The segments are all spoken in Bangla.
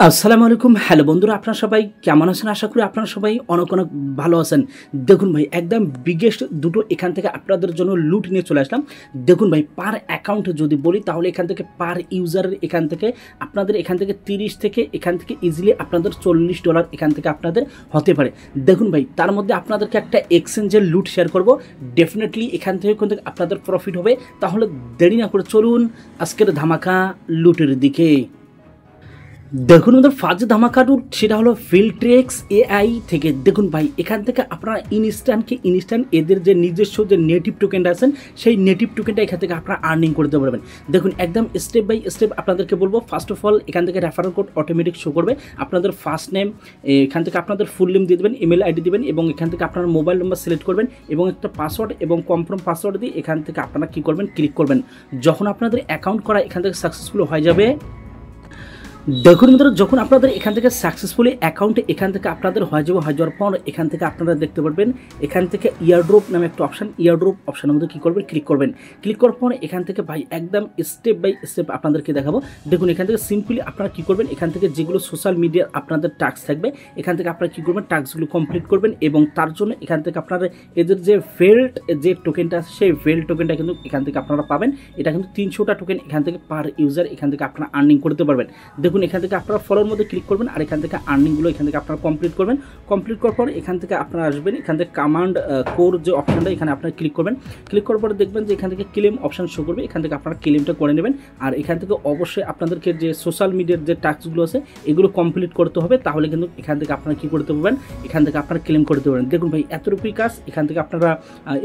আসসালামু আলাইকুম। হ্যালো বন্ধুরা, আপনারা সবাই কেমন আছেন? আশা করি আপনারা সবাই অনেক অনেক ভালো আছেন। দেখুন ভাই, একদম বিগেস্ট দুটো এখান থেকে আপনাদের জন্য লুট নিয়ে চলে আসলাম। দেখুন ভাই, পার অ্যাকাউন্টে যদি বলি তাহলে এখান থেকে পার ইউজারের এখান থেকে আপনাদের এখান থেকে 30 থেকে এখান থেকে ইজিলি আপনাদের $40 এখান থেকে আপনাদের হতে পারে। দেখুন ভাই, তার মধ্যে আপনাদেরকে একটা এক্সচেঞ্জের লুট শেয়ার করব। ডেফিনেটলি এখান থেকে কিন্তু আপনাদের প্রফিট হবে। তাহলে দেরি না করে চলুন আজকের ধামাকা লুটের দিকে। দেখুন আমাদের ফার্স্ট ধামাকা লুট, সেটা হলো ফিল্ট্রেক্স এআই থেকে। দেখুন ভাই, এখান থেকে আপনারা ইনস্ট্যান্ট এদের যে নিজস্ব যে নেটিভ টোকেনটা আছেন সেই নেটিভ টোকেনটা এখান থেকে আপনারা আর্নিং করতে পারবেন। দেখুন একদম স্টেপ বাই স্টেপ আপনাদেরকে বলবো। ফার্স্ট অফ অল এখান থেকে রেফারেল কোড অটোমেটিক শো করবে। আপনাদের ফার্স্ট নেম, এখান থেকে আপনাদের ফুল নেম দিয়ে দেবেন, ইমেল আইডি দেবেন এবং এখান থেকে আপনার মোবাইল নম্বর সিলেক্ট করবেন এবং একটা পাসওয়ার্ড এবং কনফার্ম পাসওয়ার্ড দিয়ে এখান থেকে আপনারা কী করবেন, ক্লিক করবেন। যখন আপনাদের অ্যাকাউন্ট করা এখান থেকে সাকসেসফুল হয়ে যাবে, দেখুন বন্ধুরা, যখন আপনাদের এখান থেকে সাকসেসফুলি অ্যাকাউন্টে এখান থেকে আপনাদের হয়ে যাওয়ার পর এখান থেকে আপনারা দেখতে পারবেন এখান থেকে ইয়ারড্রপ নামে একটা অপশান, ইয়ারড্রপ অপশানের মধ্যে কী করবেন, ক্লিক করবেন। ক্লিক করার পর এখান থেকে ভাই একদম স্টেপ বাই স্টেপ আপনাদেরকে দেখাবো। দেখুন এখান থেকে সিম্পলি আপনারা কী করবেন, এখান থেকে যেগুলো সোশ্যাল মিডিয়ার আপনাদের টাস্ক থাকবে এখান থেকে আপনারা কী করবেন, টাস্কগুলো কমপ্লিট করবেন এবং তার জন্য এখান থেকে আপনারা এদের যে ফেল্ড যে টোকেনটা আছে সেই ফেল্ড টোকেনটা কিন্তু এখান থেকে আপনারা পাবেন। এটা কিন্তু 300টা টোকেন এখান থেকে পার ইউজার এখান থেকে আপনারা আর্নিং করতে পারবেন। দেখুন এখান থেকে আপনারা ফলোর মধ্যে ক্লিক করবেন আর এখান থেকে আর্নিংগুলো এখান থেকে আপনারা কমপ্লিট করবেন। কমপ্লিট করার পর এখান থেকে আপনারা আসবেন, এখান থেকে কমান্ড কোর যে অপশানটা এখানে আপনারা ক্লিক করবেন। ক্লিক করার পরে দেখবেন যে এখান থেকে ক্লেম অপশান শো করবে। এখান থেকে আপনারা ক্লেমটা করে নেবেন আর এখান থেকে অবশ্যই আপনাদেরকে যে সোশ্যাল মিডিয়ার যে টাস্কগুলো আছে এগুলো কমপ্লিট করতে হবে। তাহলে কিন্তু এখান থেকে আপনারা কী করতে পারবেন, এখান থেকে আপনারা ক্লেম করতে পারবেন। দেখুন ভাই, এতটুকুই কাজ। এখান থেকে আপনারা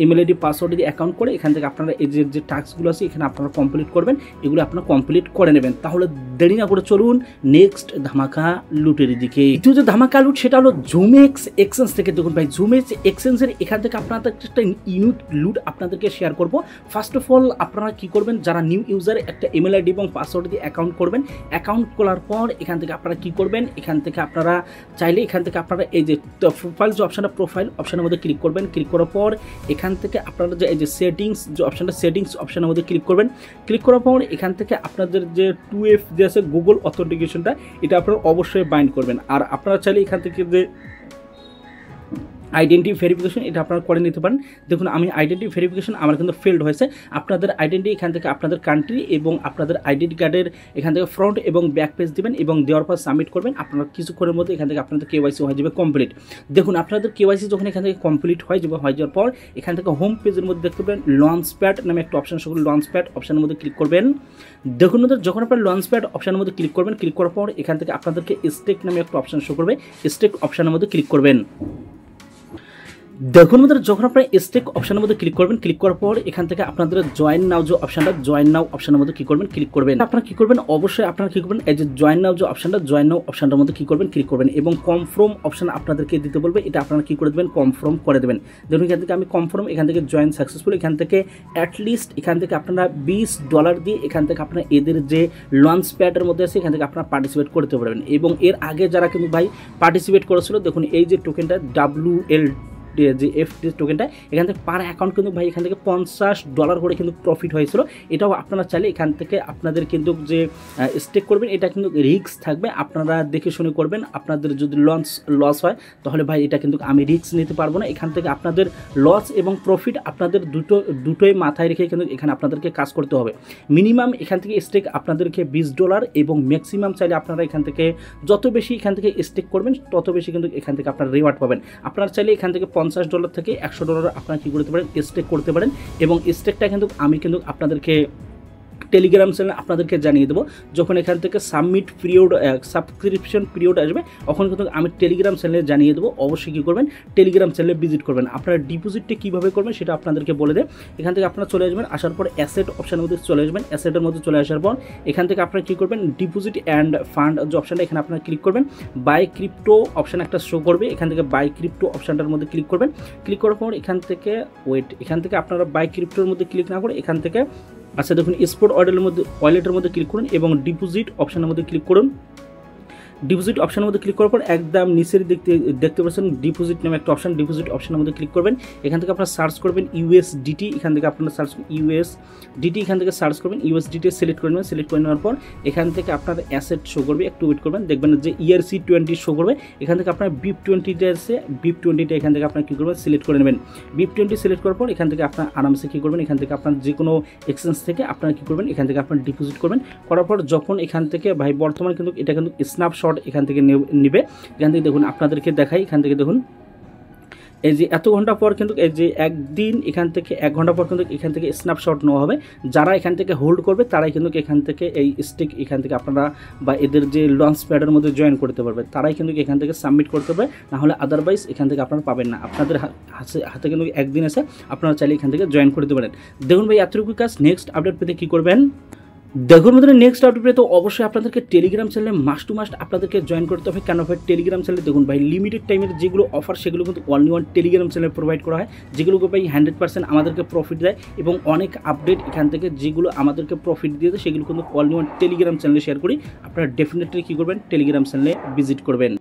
ইমেল আইডি পাসওয়ার্ড দিয়ে অ্যাকাউন্ট করে এখান থেকে আপনারা এই যে টাস্কগুলো আছে এখানে আপনারা কমপ্লিট করবেন। এগুলো আপনারা কমপ্লিট করে নেবেন। তাহলে দেরি না করে চলুন নেক্সট ধামাকা লুটের দিকে। দ্বিতীয় যে ধামাকা লুট সেটা হলো জুমেক্স এক্সচেঞ্জ থেকে। দেখুন ভাই, জুমেক্স এক্সচেঞ্জের এখান থেকে আপনাদের একটা ইউনিক লুট আপনাদেরকে শেয়ার করব। ফার্স্ট অফ অল আপনারা কি করবেন, যারা নিউ ইউজার একটা ইমেল আইডি এবং পাসওয়ার্ড দিয়ে অ্যাকাউন্ট করবেন। অ্যাকাউন্ট করার পর এখান থেকে আপনারা কি করবেন, এখান থেকে আপনারা চাইলে এখান থেকে আপনারা এই যে প্রোফাইল যে অপশানটা, প্রোফাইল অপশানের মধ্যে ক্লিক করবেন। ক্লিক করার পর এখান থেকে আপনারা যে এই যে সেটিংস যে অপশানটা, সেটিংস অপশানের মধ্যে ক্লিক করবেন। ক্লিক করার পর এখান থেকে আপনাদের যে 2F যে আছে গুগল অথেন্টিকেশনটা, এটা আপনারা অবশ্যই বাইন্ড করবেন। আর আপনারা চাইলে এখান থেকে যে আইডেন্টি ভেরিফিকেশন এটা আপনারা করে নিতে পারেন। দেখুন আমি আইডেন্টি ভেরিফিকেশন আমার কিন্তু ফেল্ড হয়েছে। আপনাদের আইডেন্টি এখান থেকে আপনাদের কান্ট্রি এবং আপনাদের আইডেন্টি কার্ডের এখান থেকে ফ্রন্ট এবং ব্যাক পেজ দেবেন এবং দেওয়ার পর সাবমিট করবেন। আপনারা কিছুক্ষণের মধ্যে এখান থেকে আপনাদের কেওয়াইসি হয়ে যাবে কমপ্লিট। দেখুন আপনাদের কেওয়াইসি যখন এখান থেকে কমপ্লিট হয়ে যাওয়ার পর এখান থেকে হোম পেজের মধ্যে দেখতে পাবেন লঞ্চ প্যাড নামে একটা অপশান সকল লঞ্চ প্যাড অপশানের মধ্যে ক্লিক করবেন। দেখুন যখন আপনার লঞ্চ প্যাড অপশানের মধ্যে ক্লিক করবেন, ক্লিক করার পর এখান থেকে আপনাদেরকে স্টেক নামে একটা অপশান শো করবে। স্টেক অপশানের মধ্যে ক্লিক করবেন। দেখুন আমাদের যখন আপনারা স্টেক অপশানের মধ্যে ক্লিক করবেন, ক্লিক করার পর এখান থেকে আপনাদের জয়েন নাও যে অপশানটা, জয়েন নাও অপশানের মধ্যে কী করবেন, ক্লিক করবেন। আপনারা কী করবেন, অবশ্যই আপনারা কী করবেন, এই যে জয়েন নাও যে অপশানটা, জয়েন নাও অপশানটার মধ্যে কী করবেন, ক্লিক করবেন এবং কনফার্ম অপশান আপনাদেরকে দিতে বলবে। এটা আপনারা কী করে দেবেন, কনফার্ম করে দেবেন। দেখুন এখান থেকে আমি কনফার্ম, এখান থেকে জয়েন সাকসেসফুল। এখান থেকে অ্যাটলিস্ট এখান থেকে আপনারা $20 দিয়ে এখান থেকে আপনারা এদের যে লঞ্চ প্যাডের মধ্যে আছে এখান থেকে আপনারা পার্টিসিপেট করতে পারবেন। এবং এর আগে যারা কিন্তু ভাই পার্টিসিপেট করেছিল, দেখুন এই যে টোকেনটা WL যে FT টোকেনটা এখান থেকে পার অ্যাকাউন্ট কিন্তু ভাই এখান থেকে $50 করে কিন্তু প্রফিট হয়েছিল। এটাও আপনারা চাইলে এখান থেকে আপনাদের কিন্তু যে স্টেক করবেন এটা কিন্তু রিস্ক থাকবে, আপনারা দেখে শুনে করবেন। আপনাদের যদি লস হয় তাহলে ভাই এটা কিন্তু আমি রিস্ক নিতে পারবো না। এখান থেকে আপনাদের লস এবং প্রফিট আপনাদের দুটোই মাথায় রেখে কিন্তু এখানে আপনাদেরকে কাজ করতে হবে। মিনিমাম এখান থেকে স্টেক আপনাদেরকে $20 এবং ম্যাক্সিমাম চাইলে আপনারা এখান থেকে যত বেশি এখান থেকে স্টেক করবেন তত বেশি কিন্তু এখান থেকে আপনারা রিওয়ার্ড পাবেন। আপনারা চাইলে এখান থেকে $50 থেকে $100 আপনারা কী করতে পারেন, স্টেক করতে পারেন। এবং স্টেকটা কিন্তু আমি কিন্তু আপনাদেরকে টেলিগ্রাম চ্যানেলে আপনাদেরকে জানিয়ে দেবো। যখন এখান থেকে সাবস্ক্রিপশন পিরিয়ড আসবে তখন কিন্তু আমি টেলিগ্রাম চ্যানেলে জানিয়ে দেবো। অবশ্যই কী করবেন, টেলিগ্রাম চ্যানেলে ভিজিট করবেন। আপনারা ডিপোজিটটা কীভাবে করবেন সেটা আপনাদেরকে বলে দেয়। এখান থেকে আপনারা চলে আসবেন, আসার পর অ্যাসেট অপশানের মধ্যে চলে আসবেন। অ্যাসেটের মধ্যে চলে আসার পর এখান থেকে আপনারা কী করবেন, ডিপোজিট অ্যান্ড ফান্ড যে অপশানটা এখানে আপনারা ক্লিক করবেন। বাই ক্রিপ্টো অপশান একটা শো করবে, এখান থেকে বাই ক্রিপ্টো অপশানটার মধ্যে ক্লিক করবেন। ক্লিক করার পর এখান থেকে এখান থেকে আপনারা বাই ক্রিপ্টোর মধ্যে ক্লিক না করে এখান থেকে আচ্ছা দেখুন স্পট ওয়ালেটের মধ্যে ক্লিক করুন এবং ডিপোজিট অপশানের মধ্যে ক্লিক করুন। ডিপোজিট অপশনের মধ্যে ক্লিক করার পর একদম নিচের দেখতে পাচ্ছেন ডিপোজিট নামে একটা অপশন, ডিপোজিট অপশনের মধ্যে ক্লিক করবেন। এখান থেকে আপনারা সার্চ করবেন USDT, এখান থেকে আপনারা সার্চ USDT, এখান থেকে সার্চ করবেন USDT সিলেক্ট করে নেবেন। সিলেক্ট করে নেওয়ার পর এখান থেকে আপনার অ্যাসেট শো করবে, একটু ওয়েট করবেন, দেখবেন যে ERC20 শো করবে। এখান থেকে আপনার BIP20টা আছে, BIP20টা এখান থেকে আপনার কী করবেন সিলেক্ট করে নেবেন। BIP20 সিলেক্ট করার পর এখান থেকে আপনার আরামসে কী করবেন, এখান থেকে আপনার যে কোনো এক্সচেঞ্জ থেকে আপনারা কী করবেন, এখান থেকে আপনার ডিপোজিট করবেন। করার পর যখন এখান থেকে ভাই বর্তমানে কিন্তু এটা কিন্তু স্ন্যাপশট এখান থেকে নেবে। এখান থেকে দেখুন আপনাদেরকে দেখাই, এখান থেকে দেখুন এই যে এত ঘন্টা পর কিন্তু এই যে একদিন এখান থেকে 1 ঘন্টা পর কিন্তু এখান থেকে স্ন্যাপশট নেওয়া হবে। যারা এখান থেকে হোল্ড করবে তারাই কিন্তু এখান থেকে এই স্টিক এখান থেকে আপনারা বা এদের যে লঞ্চ প্যাডের মধ্যে জয়েন করতে পারবে, তারাই কিন্তু এখান থেকে সাবমিট করতে পারবে, না হলে আদারওয়াইজ এখান থেকে আপনারা পাবেন না। আপনাদের হাতে কিন্তু একদিন এসে আপনারা চাইলে এখান থেকে জয়েন করতে পারেন। দেখুন ভাই এতটুকু কাজ। নেক্সট আপডেট পেতে কী করবেন, দেখুন বন্ধুরা নেক্সট আপডেট পেতে তো অবশ্যই আপনাদেরকে টেলিগ্রাম চ্যানেলে মাস্ট টু মাস্ট আপনাদেরকে জয়েন করতে হবে। কেন ভাই টেলিগ্রাম চ্যানেলে দেখুন ভাই লিমিটেড টাইমের যেগুলো অফার সেগুলো কিন্তু অনলি ওয়ান টেলিগ্রাম চ্যানেলে প্রোভাইড করা হয়, যেগুলোকে ভাই 100% আমাদেরকে প্রফিট দেয় এবং অনেক আপডেট এখান থেকে যেগুলো আমাদেরকে প্রফিট দিয়ে দেয় সেগুলো কিন্তু অনলি ওয়ান টেলিগ্রাম চ্যানেলে শেয়ার করি। আপনারা ডেফিনেটলি কী করবেন, টেলিগ্রাম চ্যানেলে ভিজিট করবেন।